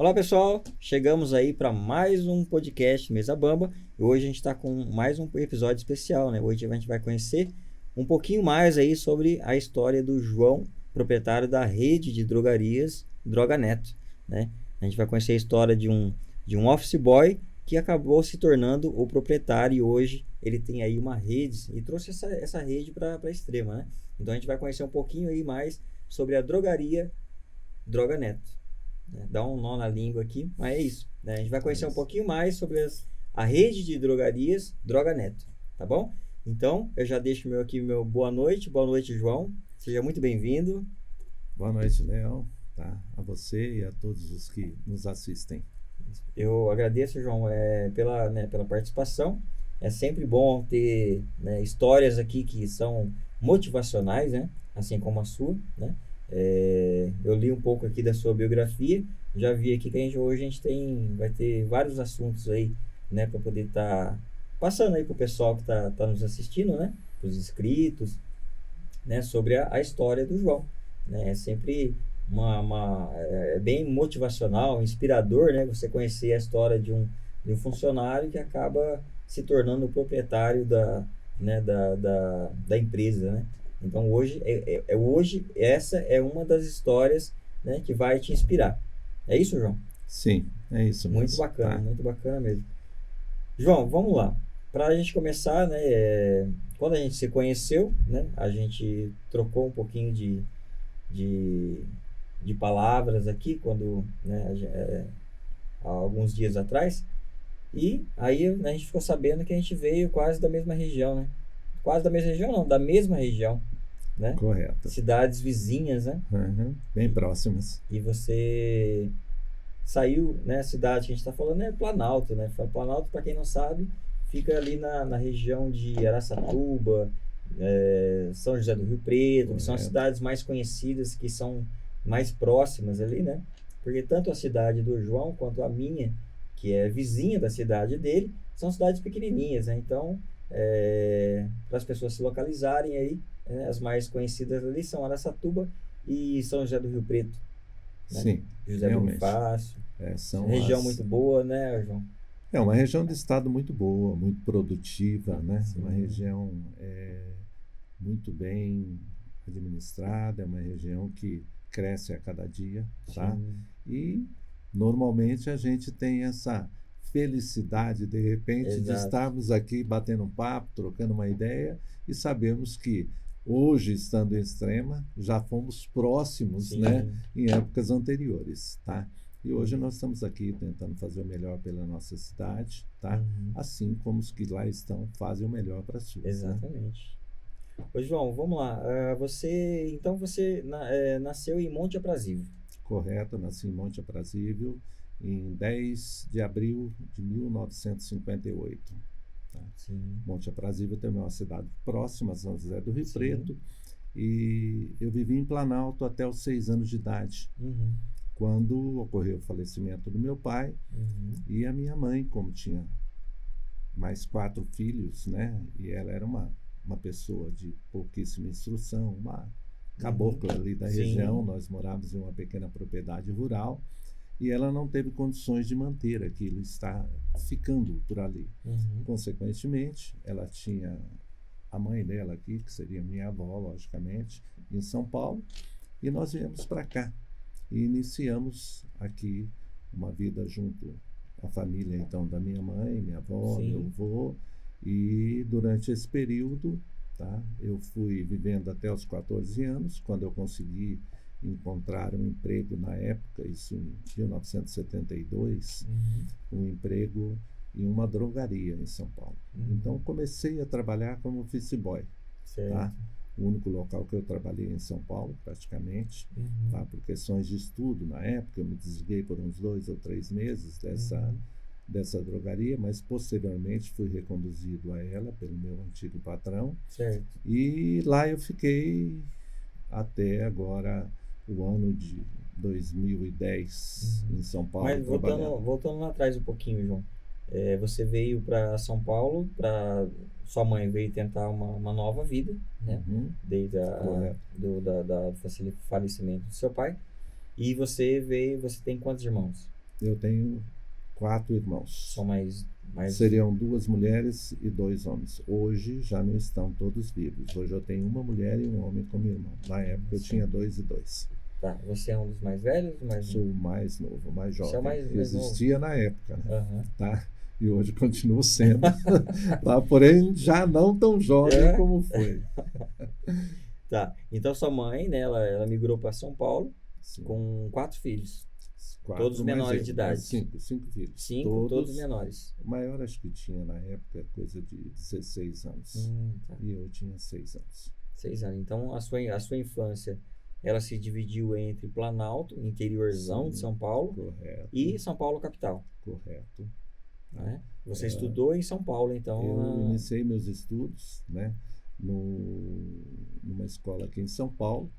Olá pessoal, chegamos aí para mais um podcast Mesa Bamba e hoje a gente está com mais um episódio especial, né? Hoje a gente vai conhecer um pouquinho mais aí sobre a história do João, proprietário da rede de drogarias Droga Neto, né? A gente vai conhecer a história de um office boy que acabou se tornando o proprietário e hoje ele tem aí uma rede e trouxe essa rede para a Extrema, né? Então a gente vai conhecer um pouquinho aí mais sobre a drogaria Droga Neto. Dá um nó na língua aqui, mas é isso, né? A gente vai conhecer um pouquinho mais sobre a rede de drogarias Droga Neto, tá bom? Então, eu já deixo meu boa noite, João. Seja muito bem-vindo. Boa noite, Léo, tá? A você e a todos os que nos assistem. Eu agradeço, João, pela participação. É sempre bom ter, né, histórias aqui que são motivacionais, né? Assim como a sua, né? Eu li um pouco aqui da sua biografia, já vi aqui que hoje a gente vai ter vários assuntos aí, né, para poder estar passando aí para o pessoal que tá nos assistindo, né, os inscritos, né, sobre a história do João, né, é sempre é bem motivacional, inspirador, né, você conhecer a história de um funcionário que acaba se tornando o proprietário da empresa, né. Então hoje essa é uma das histórias, né, que vai te inspirar. É isso, João? Sim, é isso mesmo. Muito bacana mesmo. João, vamos lá. Para a gente começar, né, quando a gente se conheceu, né, a gente trocou um pouquinho de palavras aqui, né, há alguns dias atrás, e aí, né, a gente ficou sabendo que a gente veio quase da mesma região, né? Quase da mesma região, não, da mesma região, né? Correto. Cidades vizinhas, né? Bem próximas. E você saiu, né? A cidade que a gente está falando é Planalto, né? Planalto, para quem não sabe, fica ali na região de Araçatuba, São José do Rio Preto, Correto. que são as cidades mais conhecidas, que são mais próximas ali, né? Porque tanto a cidade do João quanto a minha, que é vizinha da cidade dele, são cidades pequenininhas, né? Então, para as pessoas se localizarem aí, né, as mais conhecidas ali são Araçatuba e São José do Rio Preto, né? Sim, José realmente. do Rio Fácil. São Região muito boa, né, João? É uma região de estado muito boa, muito produtiva, né? Sim. Uma região muito bem administrada, é uma região que cresce a cada dia, tá? Sim. E normalmente a gente tem essa felicidade, de repente, de Exato. estarmos aqui batendo um papo, trocando uma ideia e sabemos que hoje, estando em Extrema, já fomos próximos, Sim. né, em épocas anteriores, tá? E hoje nós estamos aqui tentando fazer o melhor pela nossa cidade, tá? Assim como os que lá estão fazem o melhor para a sua. Exatamente. Ô, João, vamos lá. Você nasceu em Monte Aprazível. Correto, nasci em Monte Aprazível em 10 de abril de 1958. Tá? Sim. Monte Aprazível também é uma cidade próxima a São José do Rio Sim. Preto. E eu vivi em Planalto até os 6 anos de idade, quando ocorreu o falecimento do meu pai. E a minha mãe, como tinha mais 4 filhos, né? E ela era uma pessoa de pouquíssima instrução, uma cabocla ali da região. Nós morávamos em uma pequena propriedade rural e ela não teve condições de manter aquilo, está ficando por ali. Consequentemente, ela tinha a mãe dela aqui, que seria minha avó, logicamente, em São Paulo, e nós viemos para cá e iniciamos aqui uma vida junto à família, então, da minha mãe, minha avó, Sim. meu avô. E durante esse período, tá, eu fui vivendo até os 14 anos, quando eu consegui encontrar um emprego na época, isso em 1972, um emprego em uma drogaria em São Paulo. Então comecei a trabalhar como office boy, tá? O único local que eu trabalhei em São Paulo, praticamente, tá? Por questões de estudo na época, eu me desliguei por uns 2 ou 3 meses dessa drogaria, mas posteriormente fui reconduzido a ela pelo meu antigo patrão. Certo. E lá eu fiquei até agora o ano de 2010 em São Paulo. Mas voltando lá atrás um pouquinho, João. Você veio para São Paulo, sua mãe veio tentar uma nova vida, né? Desde do falecimento do seu pai. E você tem quantos irmãos? Eu tenho 4 irmãos. São mais... Seriam 2 mulheres e 2 homens. Hoje já não estão todos vivos. Hoje eu tenho uma mulher e um homem como irmão. Na época eu tinha 2 e 2. Tá. Você é um dos mais velhos ou mais Sou o mais novo, mais jovem. Você é o mais Existia novo. Na época, né? Uhum. Tá? E hoje continuo sendo. Tá? Porém, já não tão jovem como foi. Tá. Então sua mãe, né, ela migrou para São Paulo. Sim. Com 4 filhos. 4 todos menores de idade. 5 filhos. 5, todos menores. O maior acho que tinha na época coisa de 16 anos. Tá. E eu tinha 6 anos. 6 anos. Então a sua infância, ela se dividiu entre Planalto, interiorzão de São Paulo, correto, e São Paulo capital. Correto. Né? Você estudou em São Paulo, então? Eu iniciei meus estudos, né, numa escola aqui em São Paulo.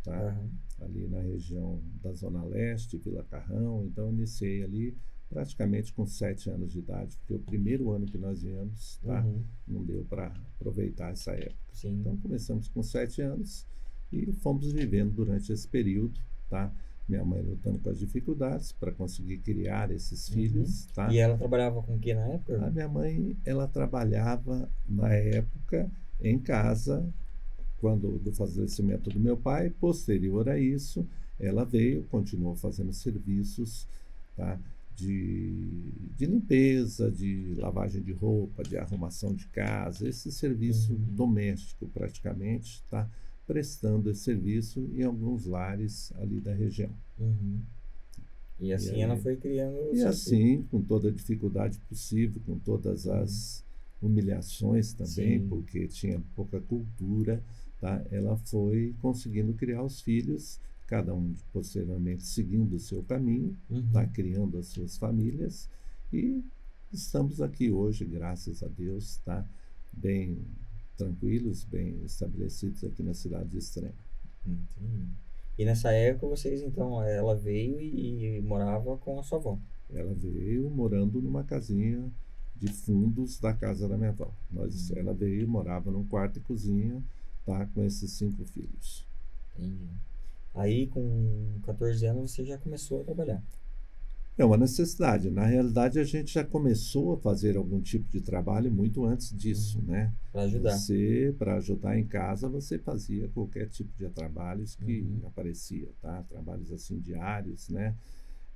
Tá? Ali na região da Zona Leste, Vila Carrão. Então, iniciei ali praticamente com 7 anos de idade, porque o primeiro ano que nós viemos, tá? Não deu para aproveitar essa época. Sim. Então, começamos com 7 anos e fomos vivendo durante esse período, tá? Minha mãe lutando com as dificuldades para conseguir criar esses filhos. Tá? E ela trabalhava com o que na época? A minha mãe, ela trabalhava na época em casa, quando do falecimento do meu pai. Posterior a isso, ela veio, continuou fazendo serviços, tá, de limpeza, de lavagem de roupa, de arrumação de casa, esse serviço doméstico praticamente, tá, prestando esse serviço em alguns lares ali da região. E assim ela foi criando... E assim, com toda a dificuldade possível, com todas as humilhações também, sim, porque tinha pouca cultura, tá? Ela foi conseguindo criar os filhos, cada um posteriormente seguindo o seu caminho, tá? Criando as suas famílias, e estamos aqui hoje, graças a Deus, tá? Bem tranquilos, bem estabelecidos aqui na cidade de Extrema. E nessa época vocês, então, ela veio e morava com a sua avó? Ela veio morando numa casinha de fundos da casa da minha avó. Ela veio, morava num quarto e cozinha, tá, com esses 5 filhos. Entendi. Aí, com 14 anos, você já começou a trabalhar? É uma necessidade. Na realidade, a gente já começou a fazer algum tipo de trabalho muito antes disso, né? Para ajudar. Para ajudar em casa, você fazia qualquer tipo de trabalhos que aparecia, tá? Trabalhos assim diários, né?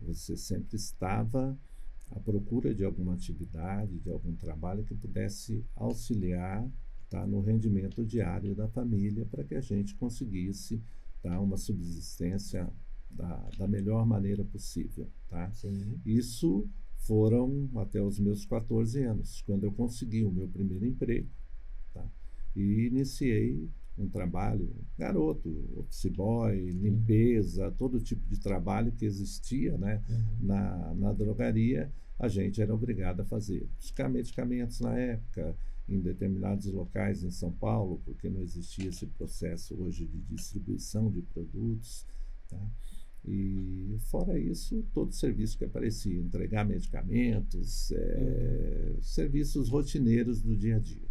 Você sempre estava à procura de alguma atividade, de algum trabalho que pudesse auxiliar, tá, no rendimento diário da família, para que a gente conseguisse, tá, uma subsistência da melhor maneira possível. Tá? Isso foram até os meus 14 anos, quando eu consegui o meu primeiro emprego. Tá? E iniciei um trabalho, garoto, office boy, limpeza, todo tipo de trabalho que existia, né, na drogaria, a gente era obrigado a fazer. Buscar medicamentos na época, em determinados locais em São Paulo, porque não existia esse processo hoje de distribuição de produtos. Tá? E fora isso, todo serviço que aparecia, entregar medicamentos, serviços rotineiros do dia a dia.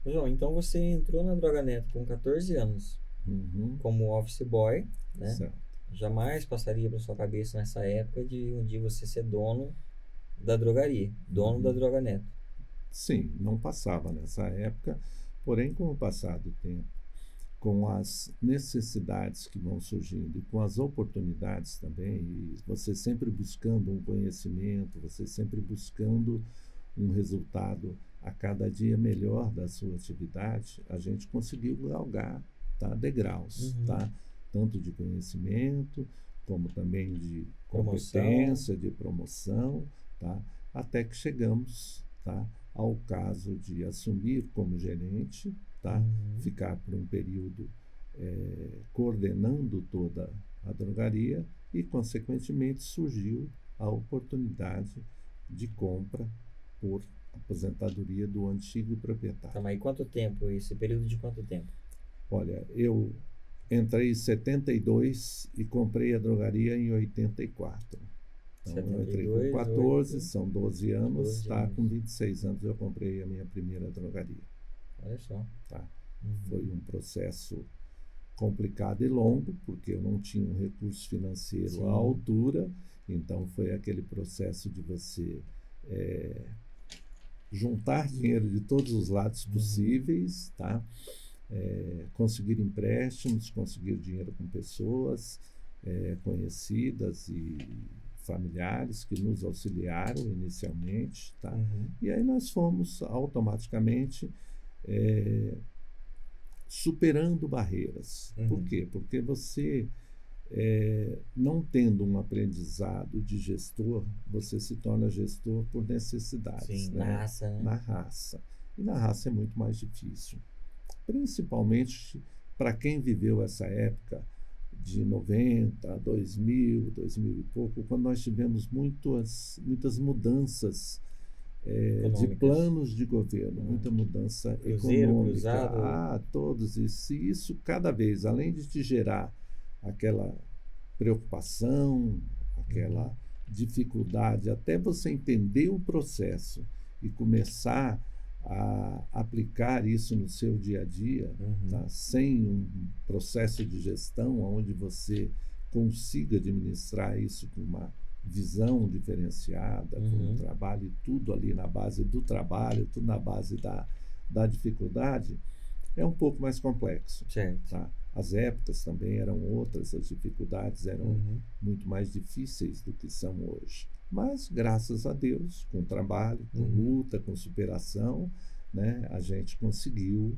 João, então você entrou na Droga Neto com 14 anos, como office boy, né? Certo. Jamais passaria pela sua cabeça nessa época de um dia você ser dono da drogaria, dono da Droga Neto. Sim, não passava nessa época, porém, com o passar do tempo, com as necessidades que vão surgindo e com as oportunidades também, e você sempre buscando um conhecimento, você sempre buscando um resultado a cada dia melhor da sua atividade, a gente conseguiu galgar, tá, degraus, tá? Tanto de conhecimento, como também de competência, de promoção, tá? Até que chegamos, tá, ao caso de assumir como gerente, tá? Ficar por um período coordenando toda a drogaria e, consequentemente, surgiu a oportunidade de compra por aposentadoria do antigo proprietário. Tá, mas quanto tempo? Esse período de quanto tempo? Olha, eu entrei em 72 e comprei a drogaria em 84. Então, 72, eu entrei com 14, 8, são 12 anos, tá? Com 26 anos eu comprei a minha primeira drogaria. Olha só. Tá? Foi um processo complicado e longo, porque eu não tinha um recurso financeiro à altura, Então foi aquele processo de você juntar dinheiro de todos os lados possíveis, tá? Conseguir empréstimos, conseguir dinheiro com pessoas conhecidas e familiares que nos auxiliaram inicialmente, tá? E aí nós fomos automaticamente superando barreiras. Por quê? Porque você, não tendo um aprendizado de gestor, você se torna gestor por necessidades. Sim, né? Na raça, né? Na raça. E na raça é muito mais difícil. Principalmente para quem viveu essa época de 90, 2000, 2000 e pouco, quando nós tivemos muitas mudanças de planos de governo, muita mudança econômica. Cruzado. Todos isso. E isso cada vez, além de te gerar aquela preocupação, aquela dificuldade, até você entender o processo e começar a aplicar isso no seu dia a dia, tá? Sem um processo de gestão onde você consiga administrar isso com uma visão diferenciada, com um trabalho, tudo ali na base do trabalho, tudo na base da dificuldade, é um pouco mais complexo. Certo. Tá? As épocas também eram outras, as dificuldades eram muito mais difíceis do que são hoje. Mas, graças a Deus, com trabalho, com luta, com superação, né, a gente conseguiu,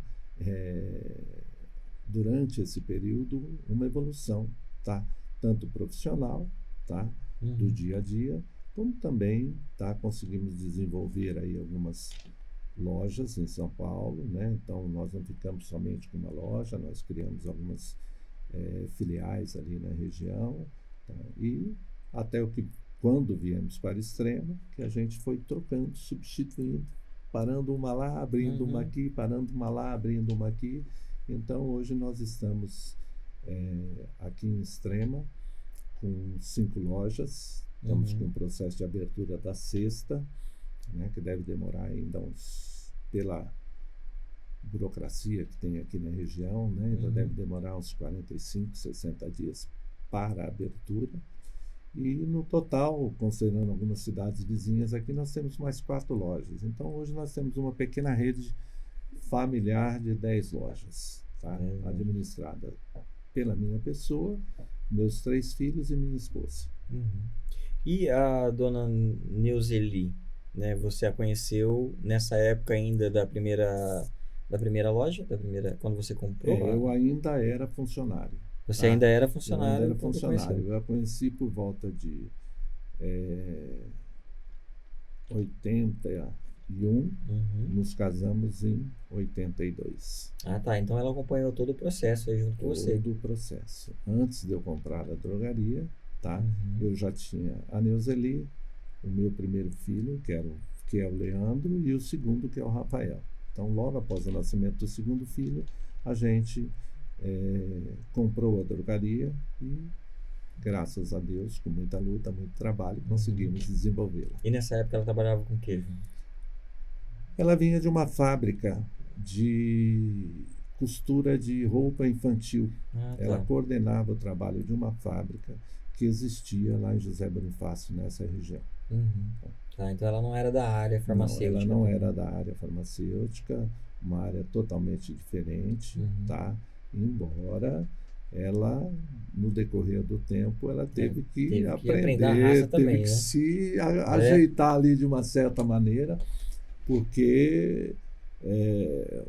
durante esse período, uma evolução, tá? Tanto profissional, tá? Do dia a dia, como também conseguimos desenvolver aí algumas lojas em São Paulo, né? Então, nós não ficamos somente com uma loja, nós criamos algumas filiais ali na região, tá? E até quando viemos para Extrema, que a gente foi trocando, substituindo, parando uma lá, abrindo uma aqui, parando uma lá, abrindo uma aqui. Então, hoje nós estamos aqui em Extrema com 5 lojas, estamos com o processo de abertura da 6ª, né, que deve demorar ainda pela burocracia que tem aqui na região, né, ainda deve demorar uns 45, 60 dias para a abertura. E no total, considerando algumas cidades vizinhas aqui, nós temos mais 4 lojas. Então hoje nós temos uma pequena rede familiar de 10 lojas, tá? Administrada pela minha pessoa, meus 3 filhos e minha esposa. E a dona Neuzeli, né? Você a conheceu nessa época ainda da primeira loja? Quando você comprou? Eu ainda era funcionário. Você ainda era funcionário? Eu ainda era funcionário. Eu a conheci por volta de 81, nos casamos em 82. Ah, tá. Então ela acompanhou todo o processo aí junto com você. Todo o processo. Antes de eu comprar a drogaria, tá? Eu já tinha a Neuzeli, o meu primeiro filho, que é o Leandro, e o segundo, que é o Rafael. Então, logo após o nascimento do segundo filho, a gente comprou a drogaria e, graças a Deus, com muita luta, muito trabalho, conseguimos desenvolvê-la. E nessa época ela trabalhava com o quê? Ela vinha de uma fábrica de costura de roupa infantil. Ela coordenava o trabalho de uma fábrica que existia lá em José Bonifácio, nessa região. Então ela não era da área farmacêutica. Não, ela não era da área farmacêutica, uma área totalmente diferente, tá? Embora ela, no decorrer do tempo, ela teve que aprender a raça também, teve que se ajeitar ali de uma certa maneira, porque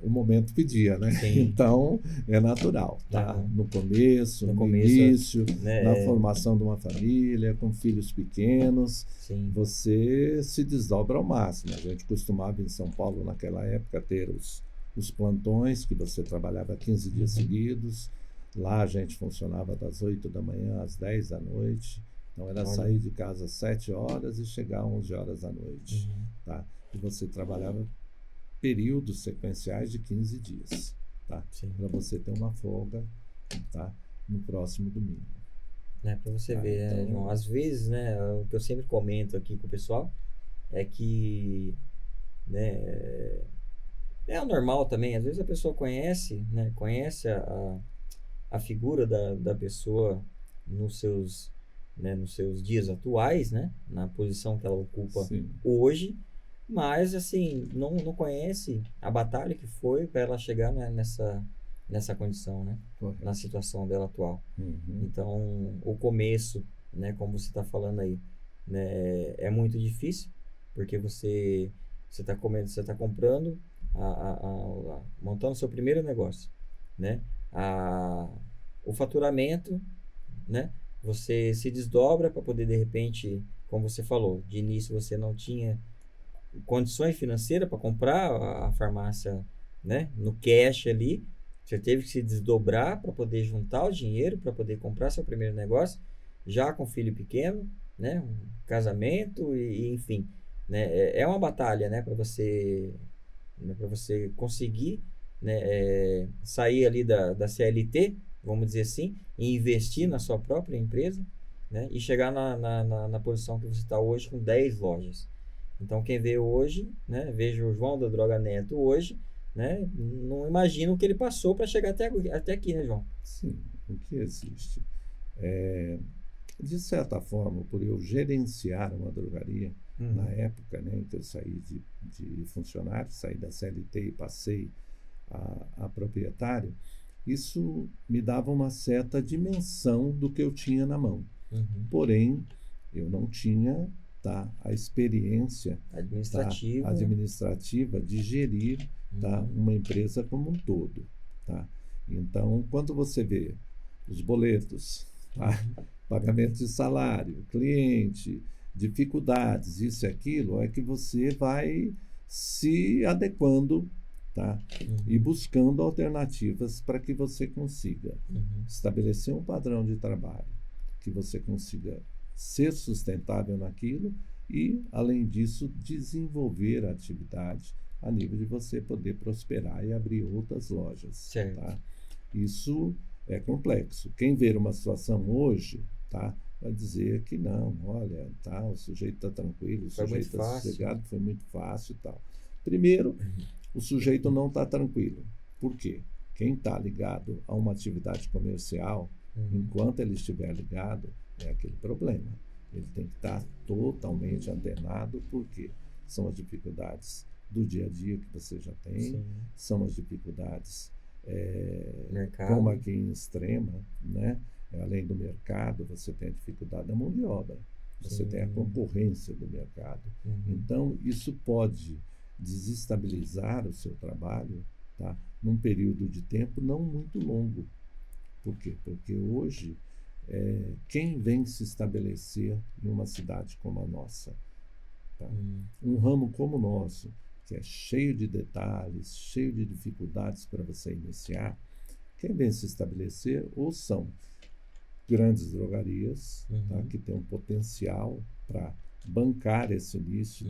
o momento pedia, né? Sim. Então, é natural, tá? No começo, no início, né? Na formação de uma família, com filhos pequenos, Sim. Você se desdobra ao máximo. A gente costumava em São Paulo, naquela época, ter os plantões, que você trabalhava 15 dias seguidos. Lá a gente funcionava das 8 da manhã às 10 da noite. Então, era sair de casa às 7 horas e chegar às 11 horas da noite, tá? E você trabalhava períodos sequenciais de 15 dias, tá? Para você ter uma folga, tá? No próximo domingo. Para você ver, então, João, às vezes, né, o que eu sempre comento aqui com o pessoal é que, né, é o normal também, às vezes a pessoa conhece a figura da pessoa nos seus né, nos seus dias atuais, né, na posição que ela ocupa Sim. hoje, mas assim não conhece a batalha que foi para ela chegar, né, nessa condição, né, Correto. na situação dela atual. Uhum. Então, o começo, né, como você está falando aí, né, é muito difícil, porque você está comprando, montando seu primeiro negócio, né? O faturamento, né? Você se desdobra para poder, de repente, como você falou, de início você não tinha condições financeiras para comprar a farmácia, né, no cash ali. Você teve que se desdobrar para poder juntar o dinheiro para poder comprar seu primeiro negócio, já com filho pequeno, né, um casamento e enfim, né, é uma batalha, né, para você conseguir, né, sair ali da CLT, vamos dizer assim, e investir na sua própria empresa, né, e chegar na posição que você está hoje com 10 lojas. Então, quem vê hoje, né, veja o João da Droga Neto hoje, né, não imagina o que ele passou para chegar até aqui, né, João? Sim, o que existe. De certa forma, por eu gerenciar uma drogaria, na época, né, em que eu saí de funcionário, saí da CLT e passei a proprietário, isso me dava uma certa dimensão do que eu tinha na mão. Porém, eu não tinha a experiência administrativa de gerir uma empresa como um todo. Então, quando você vê os boletos, pagamento de salário, cliente, dificuldades, isso e aquilo, é que você vai se adequando e buscando alternativas para que você consiga estabelecer um padrão de trabalho, que você consiga ser sustentável naquilo e, além disso, desenvolver a atividade a nível de você poder prosperar e abrir outras lojas. Isso é complexo. Quem ver uma situação hoje, vai dizer que não, olha, o sujeito está tranquilo, o sujeito está sossegado, foi muito fácil e tal. Primeiro, o sujeito não está tranquilo. Por quê? Quem está ligado a uma atividade comercial, enquanto ele estiver ligado, é aquele problema. Ele tem que estar totalmente antenado, porque são as dificuldades do dia a dia que você já tem, são as dificuldades como aqui em Extrema, né? Além do mercado, você tem a dificuldade da mão de obra, você tem a concorrência do mercado. Então, isso pode desestabilizar o seu trabalho num período de tempo não muito longo. Por quê? Porque hoje, quem vem se estabelecer em uma cidade como a nossa, um ramo como o nosso, que é cheio de detalhes, cheio de dificuldades para você iniciar, quem vem se estabelecer ou são grandes drogarias, que têm um potencial para bancar esse início,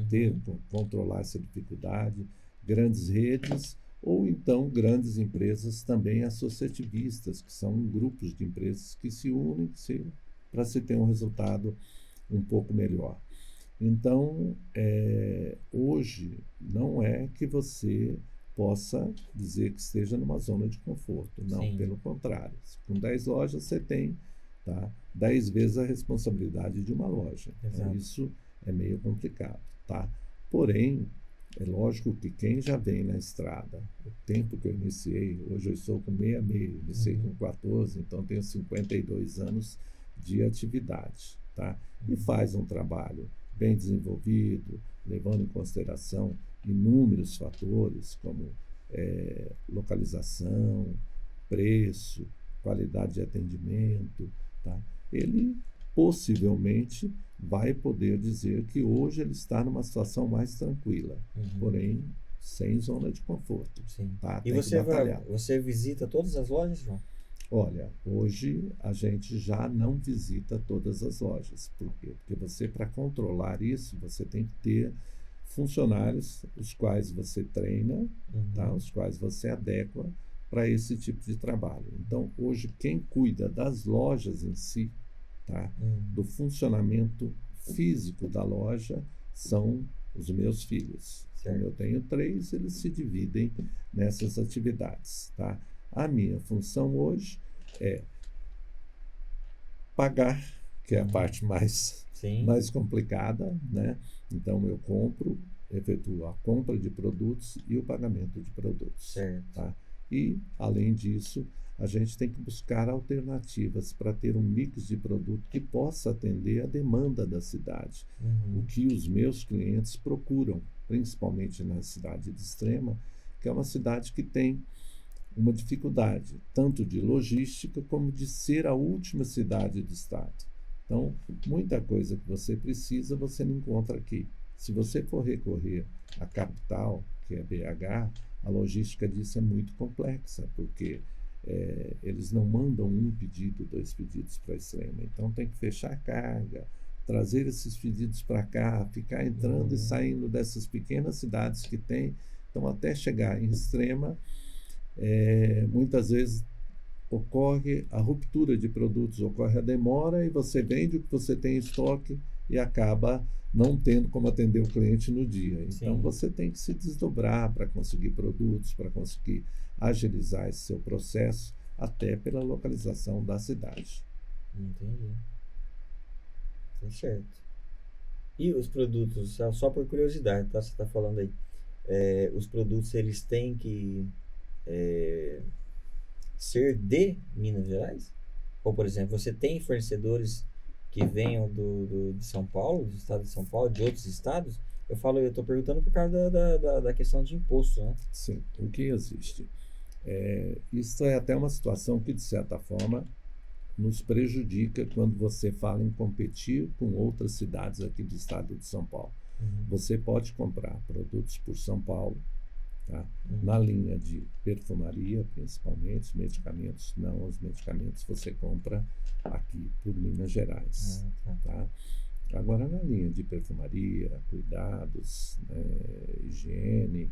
controlar essa dificuldade, grandes redes, ou então grandes empresas também associativistas, que são grupos de empresas que se unem para se ter um resultado um pouco melhor. Então, hoje, não é que você possa dizer que esteja numa zona de conforto. Não, pelo contrário. Com 10 lojas, você tem 10 vezes a responsabilidade de uma loja. Então, isso é meio complicado. Porém, é lógico que quem já vem na estrada, o tempo que eu iniciei, hoje eu estou com 66, iniciei com 14, então tenho 52 anos de atividade. E faz um trabalho bem desenvolvido, levando em consideração inúmeros fatores, como localização, preço, qualidade de atendimento. Ele possivelmente vai poder dizer que hoje ele está numa situação mais tranquila, porém sem zona de conforto. E você visita todas as lojas, João? Olha, hoje a gente já não visita todas as lojas. Por quê? Porque você, para controlar isso, você tem que ter funcionários os quais você treina, os quais você adequa para esse tipo de trabalho. Então, hoje, quem cuida das lojas em si, do funcionamento físico da loja, são os meus filhos. Como eu tenho 3, eles se dividem nessas atividades. A minha função hoje é pagar que é a parte mais complicada, né? Então eu efetuo a compra de produtos e o pagamento de produtos. Certo. Tá? E, além disso, a gente tem que buscar alternativas para ter um mix de produto que possa atender a demanda da cidade. O que os meus clientes procuram, principalmente na cidade de Extrema, que é uma cidade que tem uma dificuldade, tanto de logística como de ser a última cidade do estado. Então, muita coisa que você precisa, você não encontra aqui. Se você for recorrer à capital, que é BH, a logística disso é muito complexa, porque eles não mandam um pedido, 2 pedidos para a Extrema. Então, tem que fechar a carga, trazer esses pedidos para cá, ficar entrando e saindo dessas pequenas cidades que tem. Então, até chegar em Extrema, muitas vezes ocorre a ruptura de produtos, ocorre a demora e você vende o que você tem em estoque e acaba não tendo como atender o cliente no dia. Então, você tem que se desdobrar para conseguir produtos, para conseguir agilizar esse seu processo, até pela localização da cidade. Entendi. Tá certo. E os produtos, só por curiosidade, tá? Você está falando aí, os produtos, eles têm que ser de Minas Gerais? Ou, por exemplo, você tem fornecedores que venham de São Paulo, do estado de São Paulo, de outros estados? Eu estou perguntando por causa da questão de imposto, né? Sim, o que existe? Isso é até uma situação que, de certa forma, nos prejudica quando você fala em competir com outras cidades aqui do estado de São Paulo. Você pode comprar produtos por São Paulo, tá? Na linha de perfumaria, principalmente, os medicamentos não, os medicamentos você compra aqui por Minas Gerais. Tá? Agora, na linha de perfumaria, cuidados, higiene,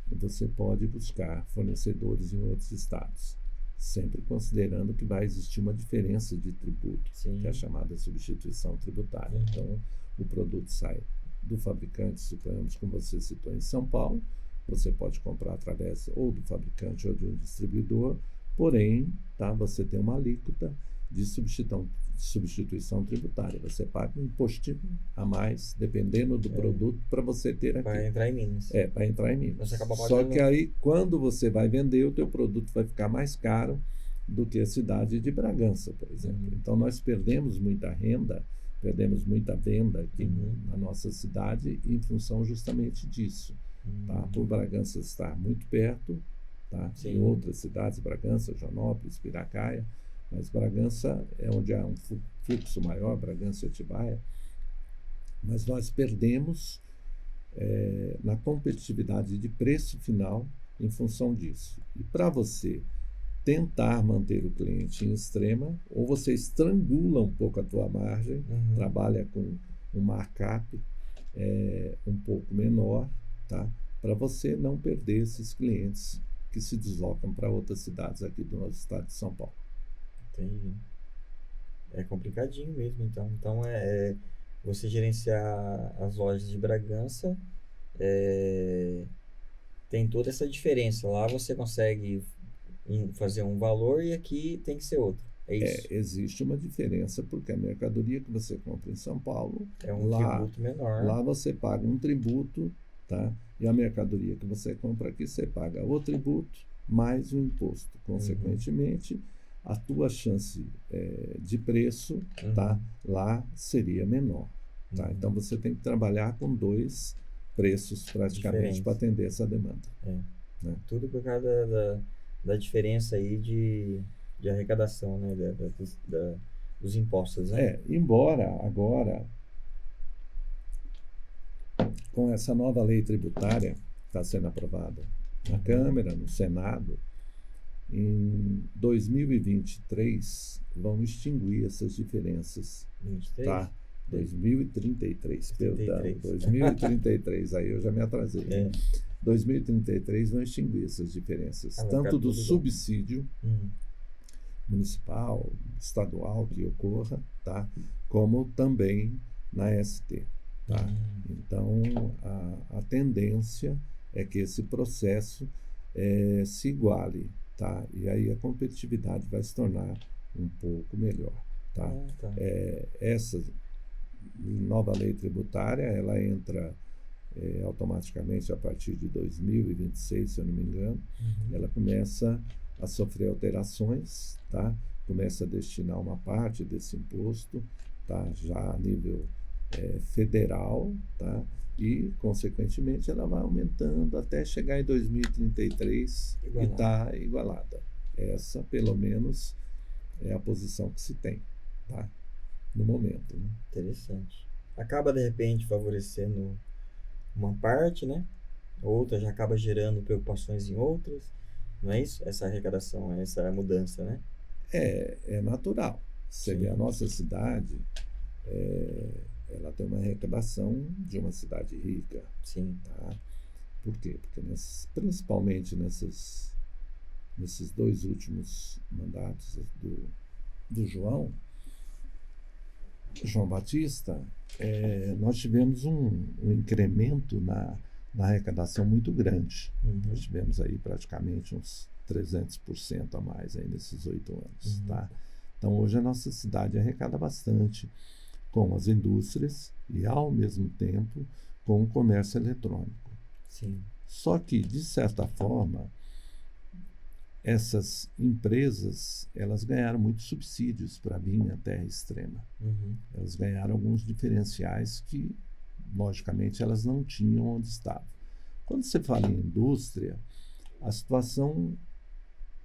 você pode buscar fornecedores em outros estados, sempre considerando que vai existir uma diferença de tributo, que é a chamada substituição tributária. Então, o produto sai do fabricante, suponhamos, como você citou, em São Paulo, você pode comprar através ou do fabricante ou de um distribuidor, porém, você tem uma alíquota de substituição tributária. Você paga um imposto a mais, dependendo do produto, para você ter aqui. Para entrar em Minas. Para entrar em Minas. Você acaba pagando... Só que aí, quando você vai vender, o teu produto vai ficar mais caro do que a cidade de Bragança, por exemplo. Então, nós perdemos muita renda, perdemos muita venda aqui na nossa cidade em função justamente disso. Tá? Por Bragança estar muito perto, tá? E outras cidades, Bragança, Joanópolis, Piracaia, mas Bragança é onde há um fluxo maior, Bragança e Atibaia, mas nós perdemos na competitividade de preço final em função disso. E para você tentar manter o cliente em Extrema, ou você estrangula um pouco a tua margem, trabalha com um markup um pouco menor, tá? Para você não perder esses clientes que se deslocam para outras cidades aqui do nosso estado de São Paulo. Entendi. É complicadinho mesmo, então. Então, você gerenciar as lojas de Bragança, tem toda essa diferença. Lá você consegue fazer um valor e aqui tem que ser outro. É isso? Existe uma diferença, porque a mercadoria que você compra em São Paulo, é um tributo menor. Lá você paga um tributo, tá? E a mercadoria que você compra aqui, você paga o tributo mais o imposto. Consequentemente, a tua chance de preço, tá? Lá seria menor. Tá? Então, você tem que trabalhar com 2 preços praticamente para atender essa demanda. Né? Tudo por causa da diferença aí de arrecadação, né? Dos impostos, né? Embora agora, com essa nova lei tributária que está sendo aprovada na Câmara, no Senado, em 2023 vão extinguir essas diferenças. 23? Tá? 2033, perdão. 2033, aí eu já me atrasei. 2033 vão extinguir essas diferenças, tanto do subsídio municipal, estadual que ocorra, tá? Como também na ST. Tá? Então, a tendência é que esse processo se iguale, tá? E aí a competitividade vai se tornar um pouco melhor. Tá? Essa nova lei tributária, ela entra automaticamente a partir de 2026, se eu não me engano. Ela começa a sofrer alterações, tá? Começa a destinar uma parte desse imposto, tá? Já a nível federal, tá? E, consequentemente, ela vai aumentando até chegar em 2033 e estar igualada. Essa, pelo menos, é a posição que se tem, tá? No momento. Né? Interessante. Acaba, de repente, favorecendo uma parte, né? Outra já acaba gerando preocupações em outras. Não é isso? Essa arrecadação, essa mudança, né? É natural. Você vê a nossa cidade, ela tem uma arrecadação de uma cidade rica. Sim. Tá? Por quê? Porque principalmente nesses 2 últimos mandatos do João Batista, nós tivemos um incremento na arrecadação muito grande. Nós tivemos aí praticamente uns 300% a mais aí nesses 8 anos. Tá? Então, hoje a nossa cidade arrecada bastante com as indústrias e, ao mesmo tempo, com o comércio eletrônico. Sim. Só que, de certa forma, essas empresas, elas ganharam muitos subsídios para vir à terra extrema. Elas ganharam alguns diferenciais que, logicamente, elas não tinham onde estavam. Quando você fala em indústria, a situação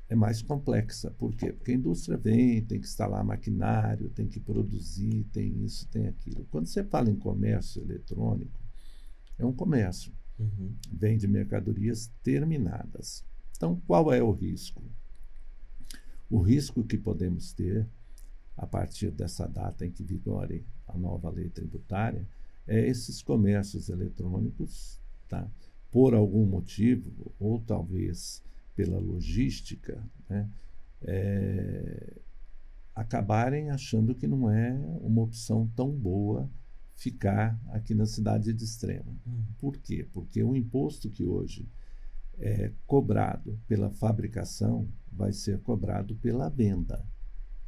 é mais complexa. Por quê? Porque a indústria tem que instalar maquinário, tem que produzir, tem isso, tem aquilo. Quando você fala em comércio eletrônico, é um comércio. Vende mercadorias terminadas. Então, qual é o risco? O risco que podemos ter, a partir dessa data em que vigore a nova lei tributária, é esses comércios eletrônicos, tá? Por algum motivo, ou talvez pela logística, né? Acabarem achando que não é uma opção tão boa ficar aqui na cidade de Extrema. Por quê? Porque o imposto que hoje é cobrado pela fabricação vai ser cobrado pela venda.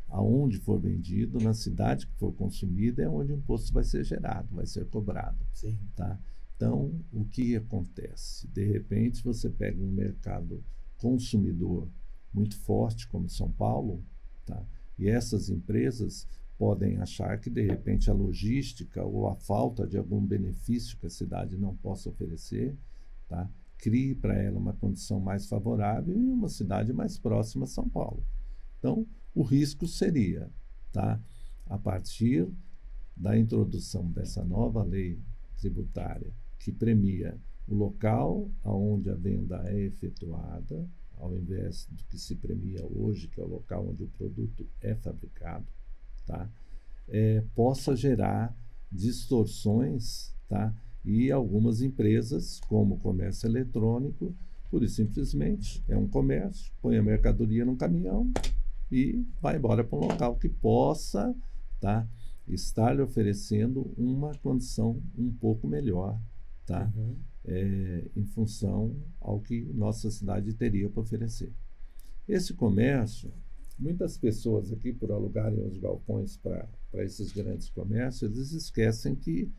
Aonde for vendido, na cidade que for consumida, é onde o imposto vai ser gerado, vai ser cobrado. Sim. Tá? Então, o que acontece? De repente, você pega um mercado consumidor muito forte, como São Paulo, tá? E essas empresas podem achar que, de repente, a logística ou a falta de algum benefício que a cidade não possa oferecer, tá? Crie para ela uma condição mais favorável em uma cidade mais próxima a São Paulo. Então, o risco seria, tá? A partir da introdução dessa nova lei tributária, que premia o local onde a venda é efetuada, ao invés do que se premia hoje, que é o local onde o produto é fabricado, tá? Possa gerar distorções, tá? E algumas empresas, como o comércio eletrônico, pura e simplesmente é um comércio, põe a mercadoria num caminhão e vai embora para um local que possa, tá, estar lhe oferecendo uma condição um pouco melhor, tá? Em função ao que nossa cidade teria para oferecer. Esse comércio, muitas pessoas aqui, por alugarem os galpões para esses grandes comércios, eles esquecem que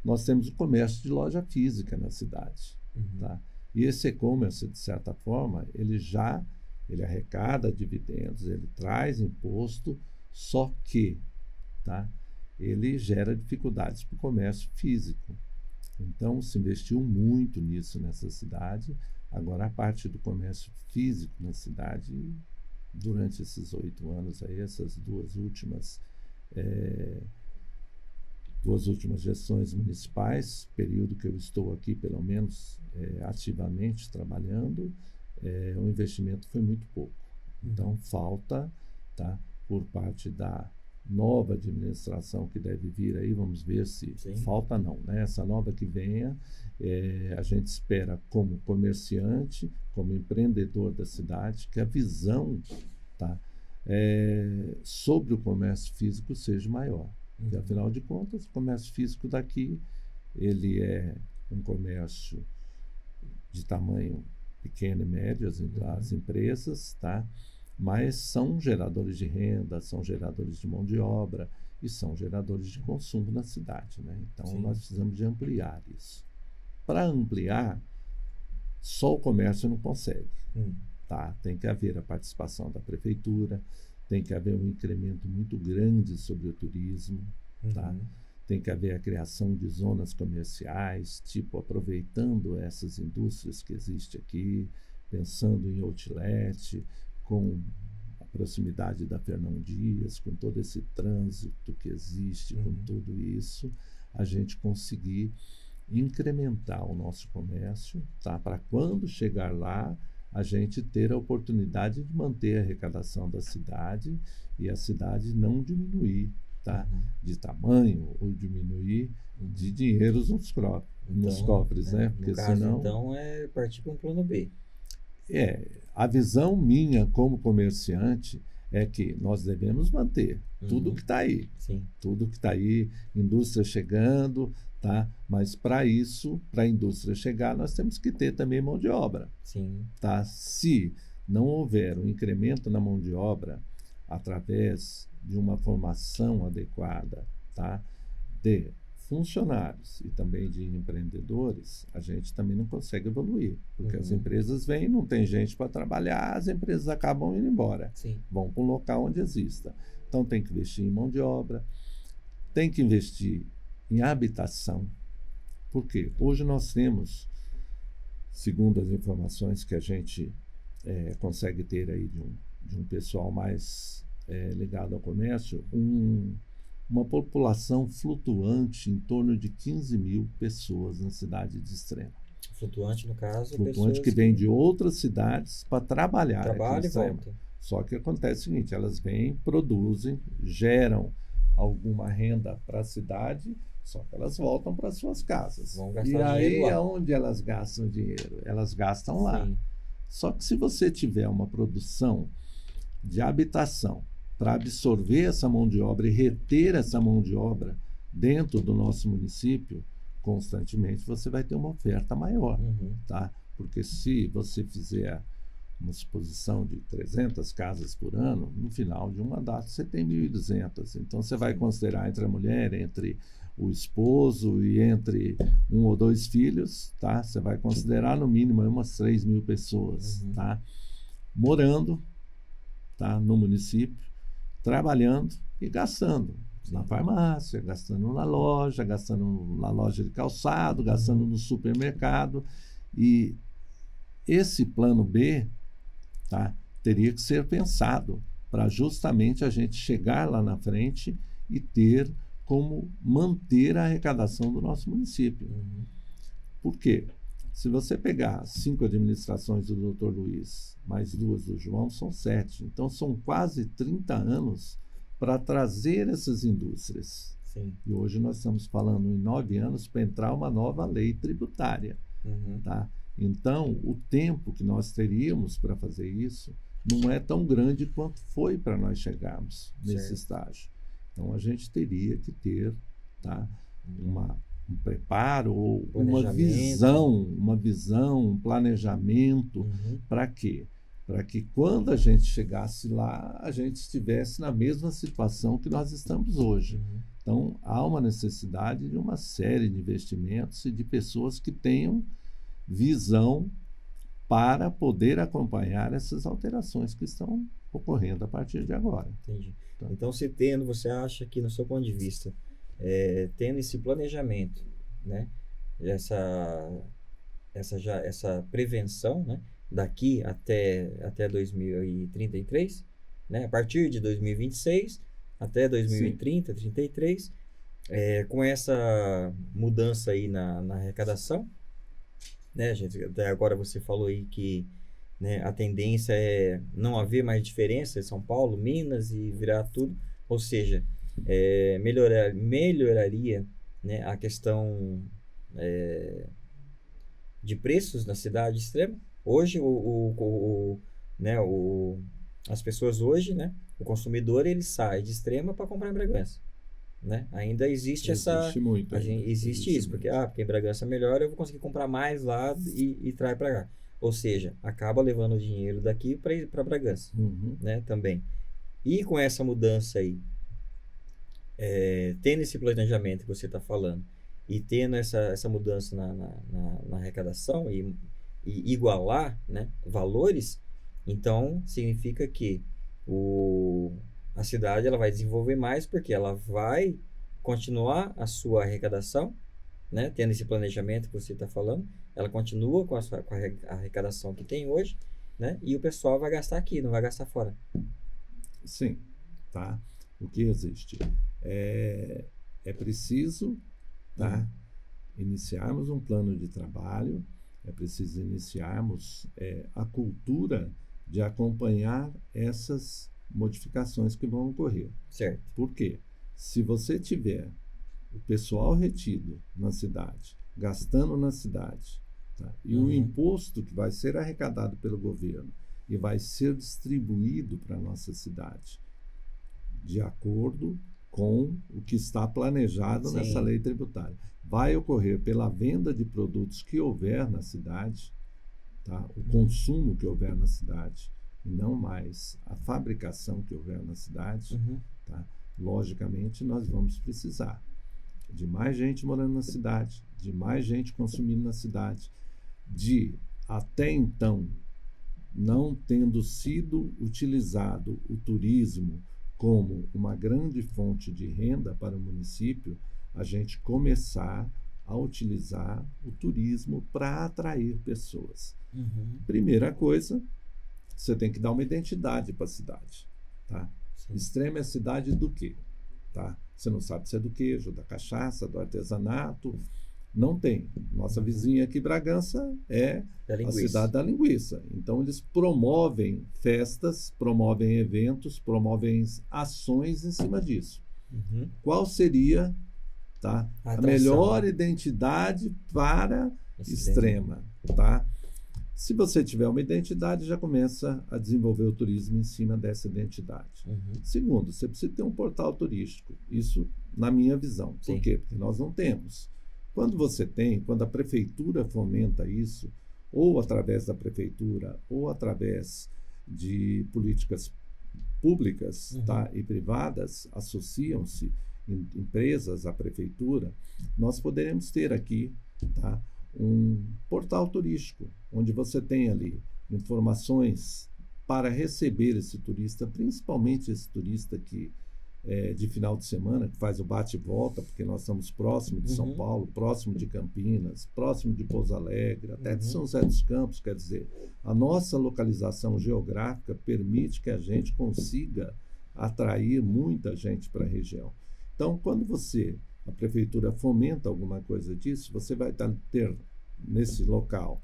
nós temos o comércio de loja física na cidade. Tá? E esse e-commerce, de certa forma, ele arrecada dividendos, ele traz imposto, só que, tá, ele gera dificuldades para o comércio físico. Então, se investiu muito nisso nessa cidade. Agora, a parte do comércio físico na cidade, durante esses 8 anos, aí, essas duas últimas gestões municipais, período que eu estou aqui, pelo menos, ativamente trabalhando, o investimento foi muito pouco. Então, falta, tá, por parte da nova administração que deve vir aí, vamos ver se falta não, né? Essa nova que venha, a gente espera como comerciante, como empreendedor da cidade, que a visão, tá, sobre o comércio físico seja maior. Porque, afinal de contas, o comércio físico daqui, ele é um comércio de tamanho pequeno e médio, as empresas, tá? mas são geradores de renda, são geradores de mão de obra e são geradores de consumo na cidade, né? Então, sim, nós precisamos de ampliar isso. Para ampliar, só o comércio não consegue. Tá? Tem que haver a participação da prefeitura, tem que haver um incremento muito grande sobre o turismo, tá? Tem que haver a criação de zonas comerciais, tipo, aproveitando essas indústrias que existem aqui, pensando em outlet, com a proximidade da Fernão Dias, com todo esse trânsito que existe, com tudo isso, a gente conseguir incrementar o nosso comércio, tá? Para quando chegar lá, a gente ter a oportunidade de manter a arrecadação da cidade e a cidade não diminuir, tá? De tamanho ou diminuir de dinheiros nos cofres, né? Porque no caso, senão, então, é partir para um plano B. A visão minha como comerciante é que nós devemos manter tudo que está aí. Sim. Tudo que está aí, indústria chegando, tá? Mas para isso, para a indústria chegar, nós temos que ter também mão de obra. Sim. Tá? Se não houver um incremento na mão de obra através de uma formação adequada, tá? De funcionários e também de empreendedores, a gente também não consegue evoluir, porque as empresas vêm, não tem gente para trabalhar, as empresas acabam indo embora. Sim. Vão para um local onde exista. Então tem que investir em mão de obra, tem que investir em habitação, porque hoje nós temos, segundo as informações que a gente consegue ter aí de um pessoal mais ligado ao comércio, uma população flutuante em torno de 15 mil pessoas na cidade de Extrema. Flutuante, no caso, flutuante que vem de outras cidades para trabalhar aqui em Extrema. Volta. Só que acontece o seguinte, elas vêm, produzem, geram alguma renda para a cidade, só que elas voltam para suas casas. Vão gastar e aí, dinheiro lá. aonde elas gastam dinheiro? Elas gastam lá. Sim. Só que se você tiver uma produção de habitação para absorver essa mão de obra e reter essa mão de obra dentro do nosso município, constantemente você vai ter uma oferta maior. Tá? Porque se você fizer uma suposição de 300 casas por ano, no final de um mandato você tem 1.200. Então você vai considerar entre a mulher, entre o esposo e entre 1 ou 2 filhos, tá? Você vai considerar no mínimo umas 3 mil pessoas, tá? Morando, tá? No município, trabalhando e gastando. Na farmácia, gastando na loja de calçado, gastando no supermercado. E esse plano B, tá, teria que ser pensado para justamente a gente chegar lá na frente e ter como manter a arrecadação do nosso município. Por quê? Se você pegar 5 administrações do Dr. Luiz, mais 2 do João, são 7. Então, são quase 30 anos para trazer essas indústrias. Sim. E hoje nós estamos falando em 9 anos para entrar uma nova lei tributária. Tá? Então, o tempo que nós teríamos para fazer isso não é tão grande quanto foi para nós chegarmos nesse estágio. Então, a gente teria que ter, tá, um preparo ou uma visão, um planejamento. Para quê? Para que quando a gente chegasse lá, a gente estivesse na mesma situação que nós estamos hoje. Então, há uma necessidade de uma série de investimentos e de pessoas que tenham visão para poder acompanhar essas alterações que estão ocorrendo a partir de agora. Entendi. Então, você acha que, no seu ponto de vista, tendo esse planejamento, né, essa prevenção, né, daqui até 2033, né, a partir de 2026 até 2030, 33, com essa mudança aí na arrecadação, né, gente, até agora você falou aí que, né, a tendência é não haver mais diferença em São Paulo, Minas e virar tudo, ou seja, melhoraria, né, a questão de preços na cidade extrema. Hoje as pessoas hoje, né, o consumidor, ele sai de Extrema para comprar em Bragança, né? Ainda existe isso, porque em Bragança é melhor, eu vou conseguir comprar mais lá e trai para cá. Ou seja, acaba levando o dinheiro daqui para Bragança, né? Também. E com essa mudança aí, tendo esse planejamento que você está falando, e tendo essa mudança na arrecadação e igualar, né, valores, então significa que a cidade ela vai desenvolver mais porque ela vai continuar a sua arrecadação, né, tendo esse planejamento que você está falando, ela continua com a arrecadação que tem hoje, né, e o pessoal vai gastar aqui, não vai gastar fora. Sim, tá? O que existe? É preciso, tá? Iniciarmos um plano de trabalho, é preciso iniciarmos a cultura de acompanhar essas modificações que vão ocorrer. Certo. Por quê? Se você tiver o pessoal retido na cidade, gastando na cidade, tá? E o imposto que vai ser arrecadado pelo governo e vai ser distribuído para a nossa cidade, de acordo com o que está planejado nessa lei tributária. Vai ocorrer pela venda de produtos que houver na cidade, tá? O consumo que houver na cidade, e não mais a fabricação que houver na cidade. Tá? Logicamente, nós vamos precisar de mais gente morando na cidade, de mais gente consumindo na cidade, de, até então, não tendo sido utilizado o turismo como uma grande fonte de renda para o município, a gente começar a utilizar o turismo para atrair pessoas. Primeira coisa, você tem que dar uma identidade para a cidade. Tá? Extrema é a cidade do quê? Tá? Você não sabe se é do queijo, da cachaça, do artesanato. Não tem. Nossa vizinha aqui, Bragança, é a cidade da linguiça. Então, eles promovem festas, promovem eventos, promovem ações em cima disso. Qual seria, tá, a melhor identidade para Extrema? Tá? Se você tiver uma identidade, já começa a desenvolver o turismo em cima dessa identidade. Segundo, você precisa ter um portal turístico. Isso na minha visão. Por quê? Porque nós não temos. Quando a prefeitura fomenta isso, ou através da prefeitura, ou através de políticas públicas, tá, e privadas, associam-se empresas à prefeitura, nós poderemos ter aqui, tá, um portal turístico, onde você tem ali informações para receber esse turista, principalmente esse turista que de final de semana, que faz o bate e volta, porque nós estamos próximo de São Paulo, próximo de Campinas, próximo de Pouso Alegre, até de São José dos Campos. Quer dizer, a nossa localização geográfica permite que a gente consiga atrair muita gente para a região. Então, quando a prefeitura fomenta alguma coisa disso, você vai ter nesse local,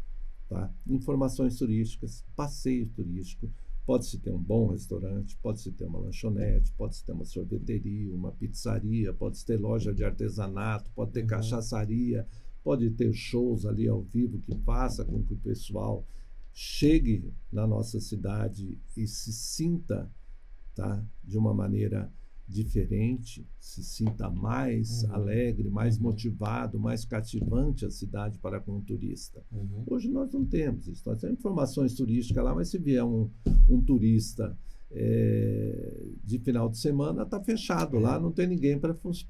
tá, informações turísticas, passeio turístico. Pode-se ter um bom restaurante, pode-se ter uma lanchonete, pode-se ter uma sorveteria, uma pizzaria, pode-se ter loja de artesanato, pode ter cachaçaria, pode ter shows ali ao vivo que faça com que o pessoal chegue na nossa cidade e se sinta, tá, de uma maneira diferente, se sinta mais alegre, mais motivado, mais cativante a cidade para com o turista. Hoje nós não temos isso. Nós temos informações turísticas lá, mas se vier um turista de final de semana, está fechado lá, não tem ninguém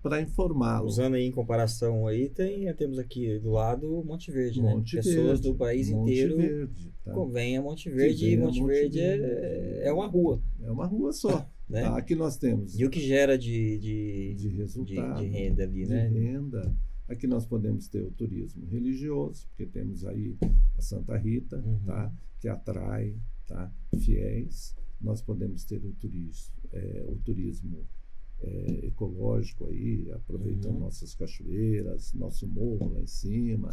para informá-lo. Usando aí em comparação aí, temos aqui do lado Monte Verde, né? Pessoas do país inteiro vêm a Monte Verde, e Monte Verde é uma rua. É uma rua só. Né? Tá, aqui nós temos. E o que gera de resultado, de renda ali, né? De renda. Aqui nós podemos ter o turismo religioso, porque temos aí a Santa Rita, tá, que atrai, tá, fiéis. Nós podemos ter o turismo ecológico aí, aproveitando nossas cachoeiras, nosso morro lá em cima.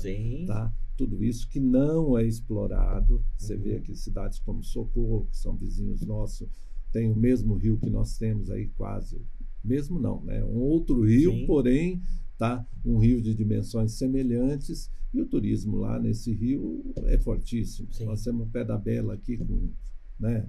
Tá? Tudo isso que não é explorado. Você vê aqui cidades como Socorro, que são vizinhos nossos, tem o mesmo rio que nós temos aí quase, mesmo não, né? Um outro rio, porém, tá? Um rio de dimensões semelhantes, e o turismo lá nesse rio é fortíssimo. Nós temos o Pé da Bela aqui, né?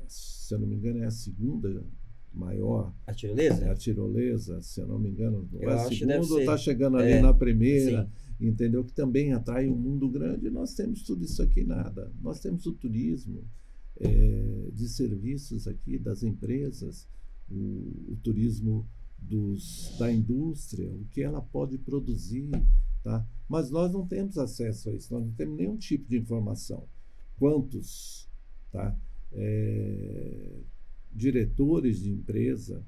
Se eu não me engano, é a segunda maior. A tirolesa? É a tirolesa, se eu não me engano. Eu acho que segunda deve ser. Está chegando ali na primeira. entendeu? Que também atrai um mundo grande. Nós temos tudo isso aqui, nada. Nós temos o turismo de serviços aqui, das empresas, o turismo da indústria, o que ela pode produzir, tá? Mas nós não temos acesso a isso, nós não temos nenhum tipo de informação. Quantos, tá? Diretores de empresa,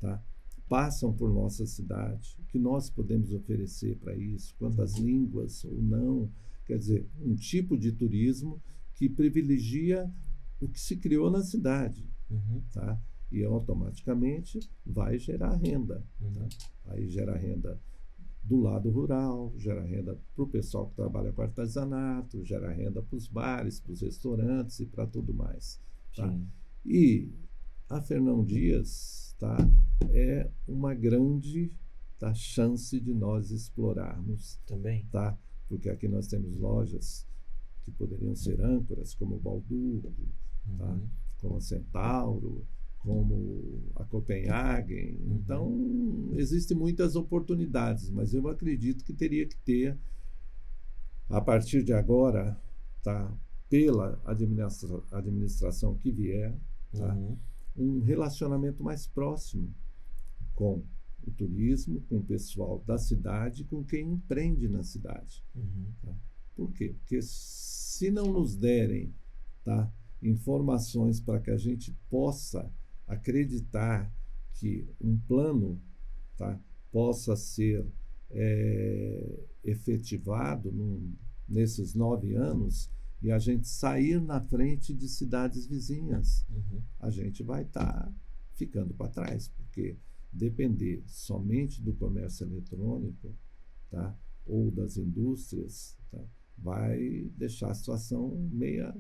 tá? Passam por nossa cidade, o que nós podemos oferecer para isso, quantas línguas ou não, quer dizer, um tipo de turismo que privilegia o que se criou na cidade, tá? E automaticamente vai gerar renda, tá? Aí gera renda do lado rural, gera renda para o pessoal que trabalha com artesanato, gera renda para os bares, para os restaurantes e para tudo mais, tá? E a Fernão Dias, tá, é uma grande, tá, chance de nós explorarmos também, tá? Porque aqui nós temos lojas que poderiam ser âncoras, como o Balduco, tá? Como a Centauro, como a Copenhagen. Então, existem muitas oportunidades, mas eu acredito que teria que ter, a partir de agora, tá, pela administração que vier, tá, um relacionamento mais próximo com o turismo, com o pessoal da cidade, com quem empreende na cidade. Tá? Por quê? Porque se não nos derem, tá, informações para que a gente possa acreditar que um plano, tá, possa ser efetivado nesses 9 anos e a gente sair na frente de cidades vizinhas, a gente vai estar ficando para trás, porque depender somente do comércio eletrônico, tá, ou das indústrias, tá, vai deixar a situação meia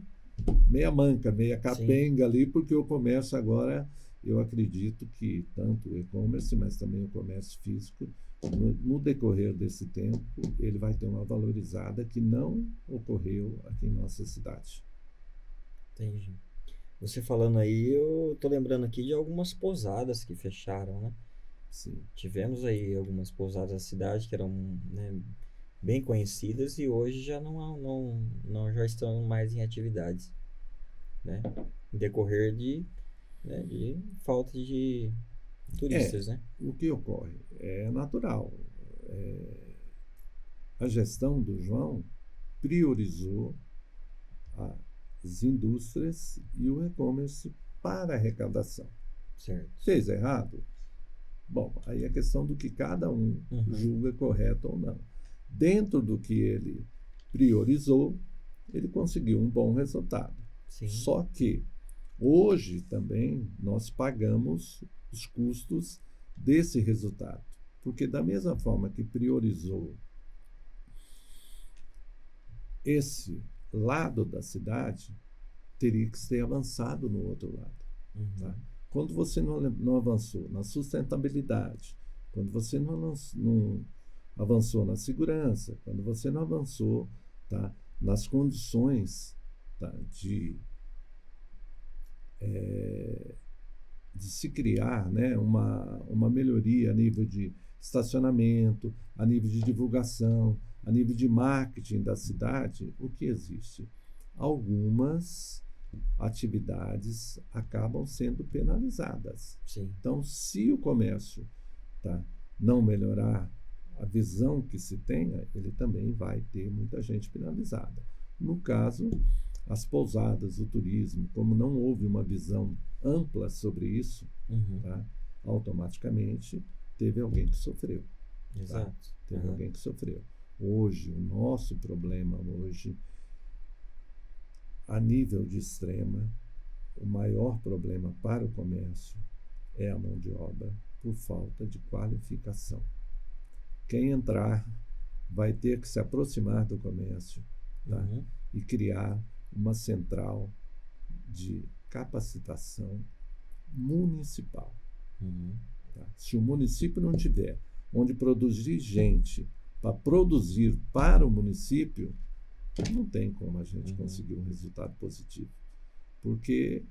manca, meia capenga ali, porque o comércio agora, eu acredito que tanto o e-commerce, mas também o comércio físico, no decorrer desse tempo, ele vai ter uma valorizada que não ocorreu aqui em nossa cidade. Entendi. Você falando aí, eu tô lembrando aqui de algumas pousadas que fecharam, né? Sim. Tivemos aí algumas pousadas na cidade que eram, né, bem conhecidas e hoje já já estão mais em atividades, né? Em decorrer de falta de turistas, né? O que ocorre? É natural. A gestão do João priorizou as indústrias e o e-commerce para arrecadação. Certo. Fez errado? Bom, aí é questão do que cada um julga correto ou não. Dentro do que ele priorizou, ele conseguiu um bom resultado. Sim. Só que hoje também nós pagamos os custos desse resultado. Porque da mesma forma que priorizou esse lado da cidade, teria que ser avançado no outro lado. Tá? Quando você não avançou na sustentabilidade, quando você não avançou na segurança, quando você não avançou, tá, nas condições, tá, de se criar, né, uma melhoria a nível de estacionamento, a nível de divulgação, a nível de marketing da cidade, o que existe? Algumas atividades acabam sendo penalizadas. Sim. Então, se o comércio, tá, não melhorar a visão que se tenha, ele também vai ter muita gente penalizada. No caso, as pousadas, o turismo, como não houve uma visão ampla sobre isso, tá, automaticamente teve alguém que sofreu. Exato. Tá? Teve alguém que sofreu. Hoje, o nosso problema hoje, a nível de extrema, o maior problema para o comércio é a mão de obra por falta de qualificação. Quem entrar vai ter que se aproximar do comércio, tá? E criar uma central de capacitação municipal. Tá? Se o município não tiver onde produzir gente para produzir para o município, não tem como a gente conseguir um resultado positivo. Porque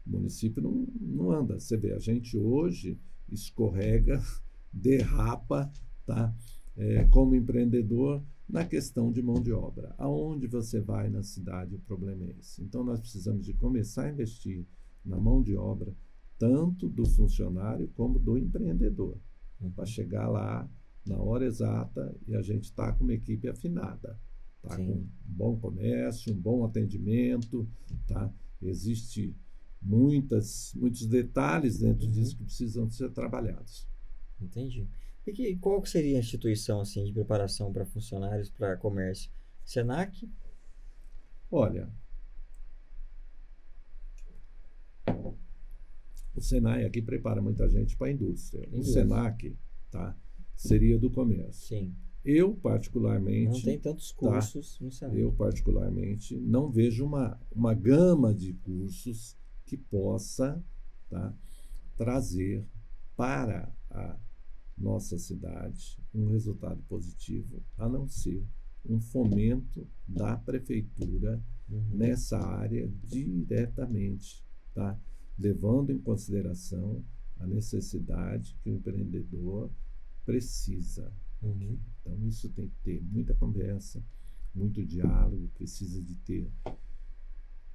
o município não anda. Você vê, a gente hoje escorrega, derrapa, tá? Como empreendedor, Na questão de mão de obra, aonde você vai na cidade, o problema é esse. Então, nós precisamos de começar a investir na mão de obra, tanto do funcionário como do empreendedor, para chegar lá na hora exata e a gente está com uma equipe afinada, tá? Com um bom comércio, um bom atendimento, tá? Existe muitos detalhes dentro disso que precisam ser trabalhados. Entendi. E qual que seria a instituição assim de preparação para funcionários para comércio? Senac? Olha, o Senai aqui prepara muita gente para a indústria. O Senac, tá, seria do comércio. Sim. Eu, particularmente... Não tem tantos cursos no Senac. Eu, particularmente, não vejo uma gama de cursos que possa, tá, trazer para a nossa cidade um resultado positivo, a não ser um fomento da prefeitura nessa área diretamente, tá? Levando em consideração a necessidade que o empreendedor precisa. Então, isso tem que ter muita conversa, muito diálogo, precisa de ter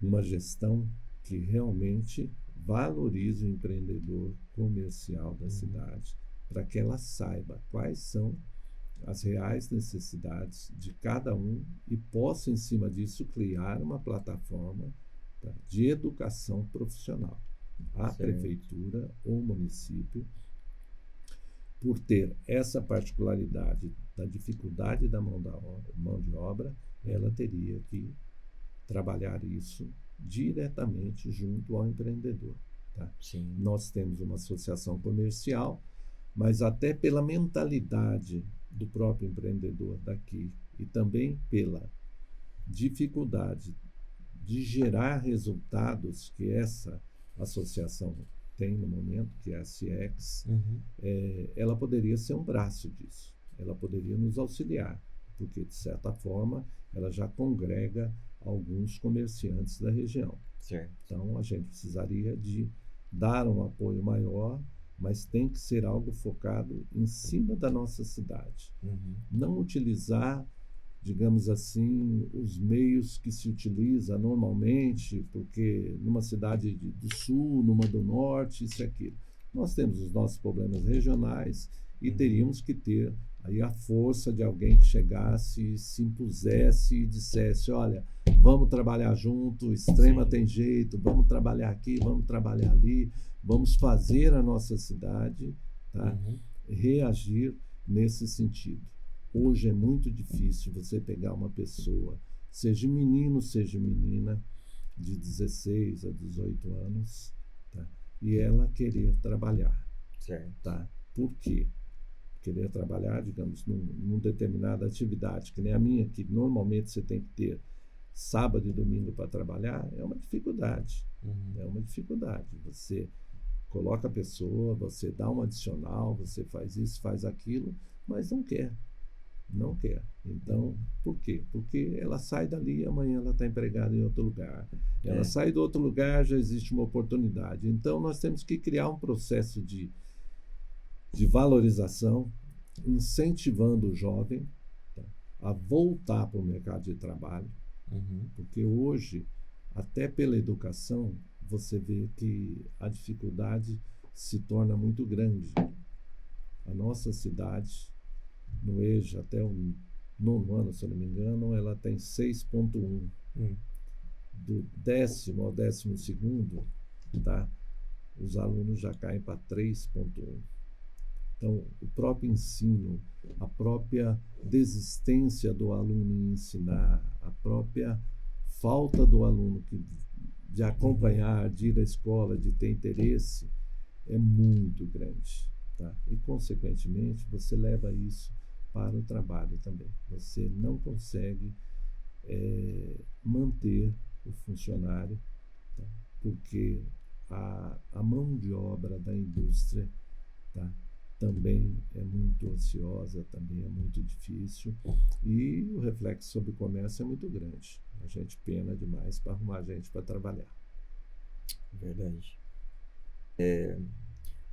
uma gestão que realmente valorize o empreendedor comercial da cidade, para que ela saiba quais são as reais necessidades de cada um e possa, em cima disso, criar uma plataforma, tá, de educação profissional. A prefeitura ou o município, por ter essa particularidade da dificuldade da mão de obra, ela teria que trabalhar isso diretamente junto ao empreendedor. Tá? Nós temos uma associação comercial, mas até pela mentalidade do próprio empreendedor daqui e também pela dificuldade de gerar resultados que essa associação tem no momento, que é a CIEX, ela poderia ser um braço disso. Ela poderia nos auxiliar, porque, de certa forma, ela já congrega alguns comerciantes da região. Certo. Então, a gente precisaria de dar um apoio maior, mas tem que ser algo focado em cima da nossa cidade. Não utilizar, digamos assim, os meios que se utiliza normalmente, porque numa cidade do sul, numa do norte, isso e aquilo. Nós temos os nossos problemas regionais e teríamos que ter aí a força de alguém que chegasse, se impusesse e dissesse, olha, vamos trabalhar junto, Extrema tem jeito, vamos trabalhar aqui, vamos trabalhar ali, vamos fazer a nossa cidade, tá, reagir nesse sentido. Hoje é muito difícil você pegar uma pessoa, seja menino, seja menina, de 16 a 18 anos, tá, e ela querer trabalhar. Certo. Tá? Por quê? Querer trabalhar, digamos, numa determinada atividade, que nem a minha, que normalmente você tem que ter sábado e domingo para trabalhar, é uma dificuldade. É uma dificuldade. Você coloca a pessoa, você dá um adicional, você faz isso, faz aquilo, mas não quer. Não quer. Então, por quê? Porque ela sai dali e amanhã ela está empregada em outro lugar. Ela sai do outro lugar, já existe uma oportunidade. Então, nós temos que criar um processo de valorização, incentivando o jovem, tá, a voltar para o mercado de trabalho, porque hoje, até pela educação, você vê que a dificuldade se torna muito grande. A nossa cidade, no EJA, até o 9º ano, se eu não me engano, ela tem 6,1. Do 10º ao 12º, tá, os alunos já caem para 3,1. Então, o próprio ensino, a própria desistência do aluno em ensinar, a própria falta do aluno de acompanhar, de ir à escola, de ter interesse, é muito grande. Tá? E, consequentemente, você leva isso para o trabalho também. Você não consegue manter o funcionário, tá? Porque a mão de obra da indústria, tá, também é muito ociosa, também é muito difícil, e o reflexo sobre o comércio é muito grande. A gente pena demais para arrumar gente para trabalhar. Verdade.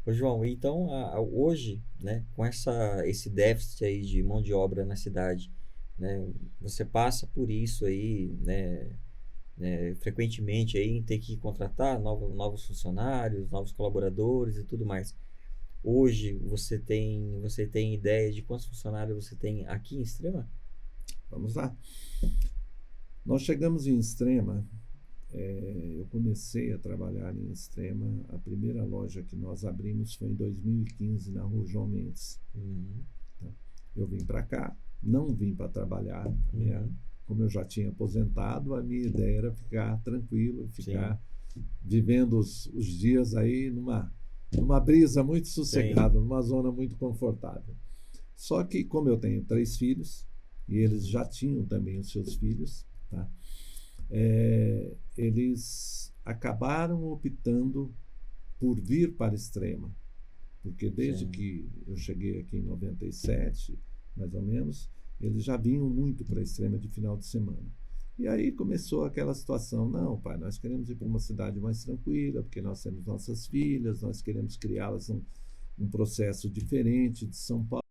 Ô, João, então hoje, né, com esse déficit aí de mão de obra na cidade, né? Você passa por isso aí, né? Frequentemente aí em ter que contratar novos funcionários, novos colaboradores e tudo mais. Hoje você tem ideia de quantos funcionários você tem aqui em Extrema? Vamos lá. Nós chegamos em Extrema, eu comecei a trabalhar em Extrema, a primeira loja que nós abrimos foi em 2015, na Rua João Mendes. Tá? Eu vim para cá, não vim para trabalhar, como eu já tinha aposentado, a minha ideia era ficar tranquilo, ficar vivendo os dias aí numa brisa muito sossegada, numa zona muito confortável. Só que, como eu tenho 3 filhos, e eles já tinham também os seus filhos, tá? Eles acabaram optando por vir para Extrema, porque desde que eu cheguei aqui em 97, mais ou menos, eles já vinham muito para Extrema de final de semana. E aí começou aquela situação, não, pai, nós queremos ir para uma cidade mais tranquila, porque nós temos nossas filhas, nós queremos criá-las um processo diferente de São Paulo.